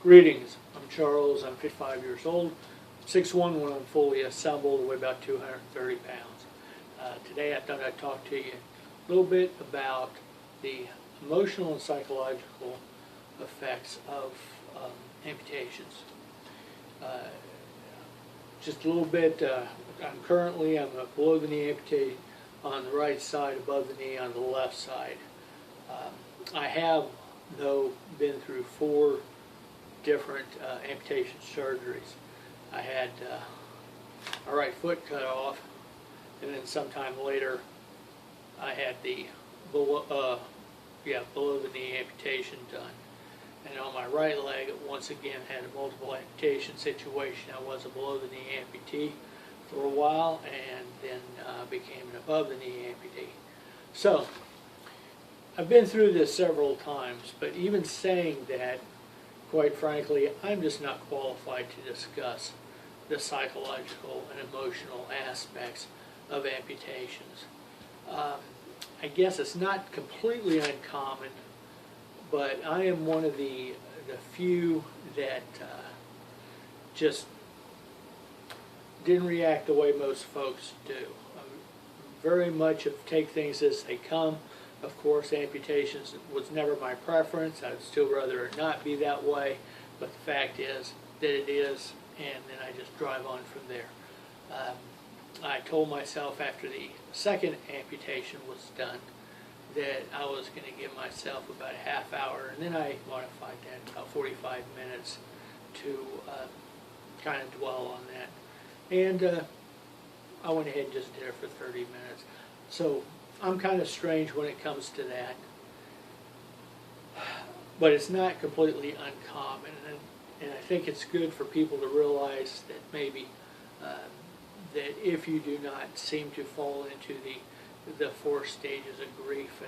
Greetings, I'm Charles, I'm 55 years old, 6'1" when I'm fully assembled, weigh about 230 pounds. Today I thought I'd talk to you a little bit about the emotional and psychological effects of amputations. Just a little bit, I'm a below the knee amputee on the right side, above the knee on the left side. I have, though, been through 4 different amputation surgeries. I had my right foot cut off, and then sometime later I had the below the knee amputation done. And on my right leg, once again, had a multiple amputation situation. I was a below the knee amputee for a while, and then became an above the knee amputee. So I've been through this several times, but even saying that, quite frankly, I'm just not qualified to discuss the psychological and emotional aspects of amputations. I guess it's not completely uncommon, but I am one of the few that just didn't react the way most folks do. Very much of take things as they come. Of course, amputations was never my preference. I'd still rather it not be that way, but the fact is that it is, and then I just drive on from there. I told myself after the second amputation was done that I was going to give myself about a half hour, and then I modified that about 45 minutes to kind of dwell on that. And I went ahead and just did it for 30 minutes. So I'm kind of strange when it comes to that, but it's not completely uncommon, and I think it's good for people to realize that maybe that if you do not seem to fall into the 4 stages of grief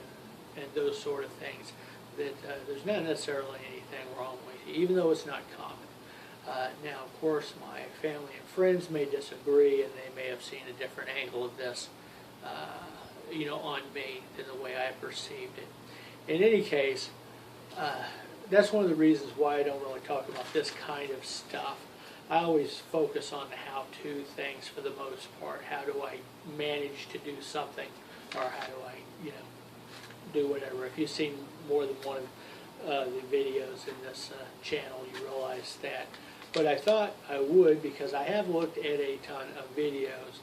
and those sort of things, that there's not necessarily anything wrong with you, even though it's not common. Now, of course, my family and friends may disagree, and they may have seen a different angle of this on me than the way I perceived it. In any case, that's one of the reasons why I don't really talk about this kind of stuff. I always focus on the how-to things for the most part. How do I manage to do something, or how do I, do whatever. If you've seen more than one of the videos in this channel, you realize that. But I thought I would, because I have looked at a ton of videos,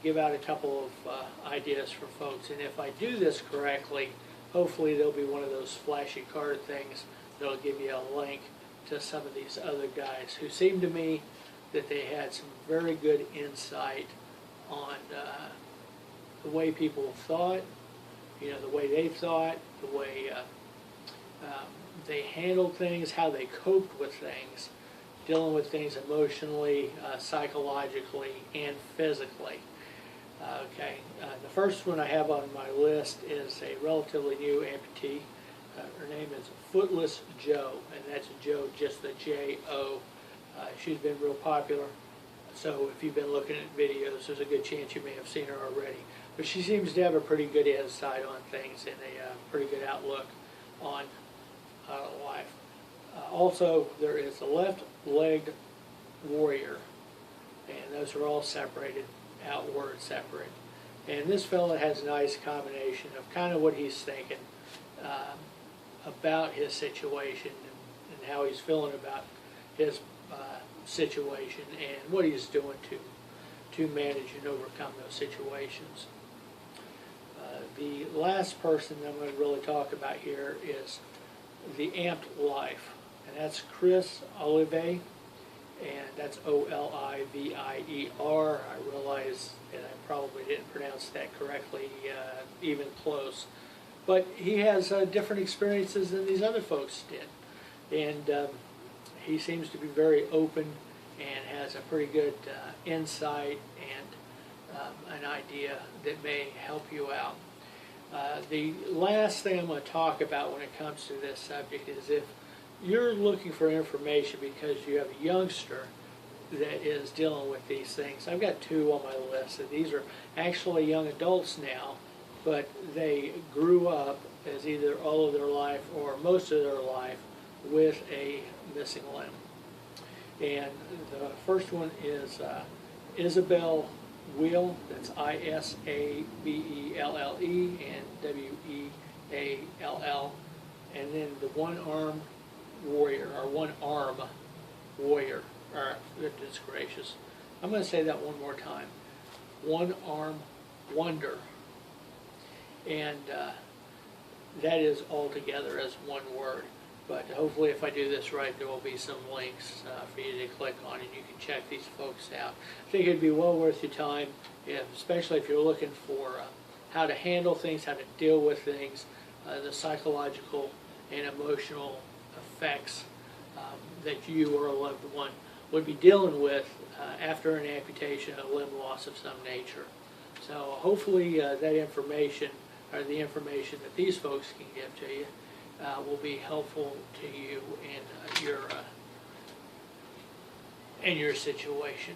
give out a couple of ideas for folks, and if I do this correctly, hopefully there'll be one of those flashy card things that'll give you a link to some of these other guys who seemed to me that they had some very good insight on the way people thought, the way they thought, the way they handled things, how they coped with things, dealing with things emotionally, psychologically, and physically. The first one I have on my list is a relatively new amputee. Her name is Footless Joe, and that's Joe, just the J-O. She's been real popular, so if you've been looking at videos, there's a good chance you may have seen her already. But she seems to have a pretty good insight on things and a pretty good outlook on life. Also, there is the left-legged warrior, and those are all separated, outward separate. And this fella has a nice combination of kind of what he's thinking about his situation and how he's feeling about his situation and what he's doing to manage and overcome those situations. The last person I'm going to really talk about here is the Amped Life, and that's Chris Olive, and that's Olivier. I realize that I probably didn't pronounce that correctly, even close. But he has different experiences than these other folks did. And he seems to be very open and has a pretty good insight and an idea that may help you out. The last thing I'm going to talk about when it comes to this subject is if you're looking for information because you have a youngster that is dealing with these things. I've got 2 on my list, and these are actually young adults now, but they grew up as either all of their life or most of their life with a missing limb. And the first one is Isabel Wheel, that's Isabelle, and Weall, and then the one-arm warrior, or one-arm warrior, or goodness gracious. I'm going to say that one more time. One-arm wonder. And that is all together as one word. But hopefully if I do this right, there will be some links for you to click on, and you can check these folks out. I think it'd be well worth your time, especially if you're looking for how to handle things, how to deal with things, the psychological and emotional effects that you or a loved one would be dealing with after an amputation, a limb loss of some nature. So hopefully that information, or the information that these folks can give to you, will be helpful to you in your situation.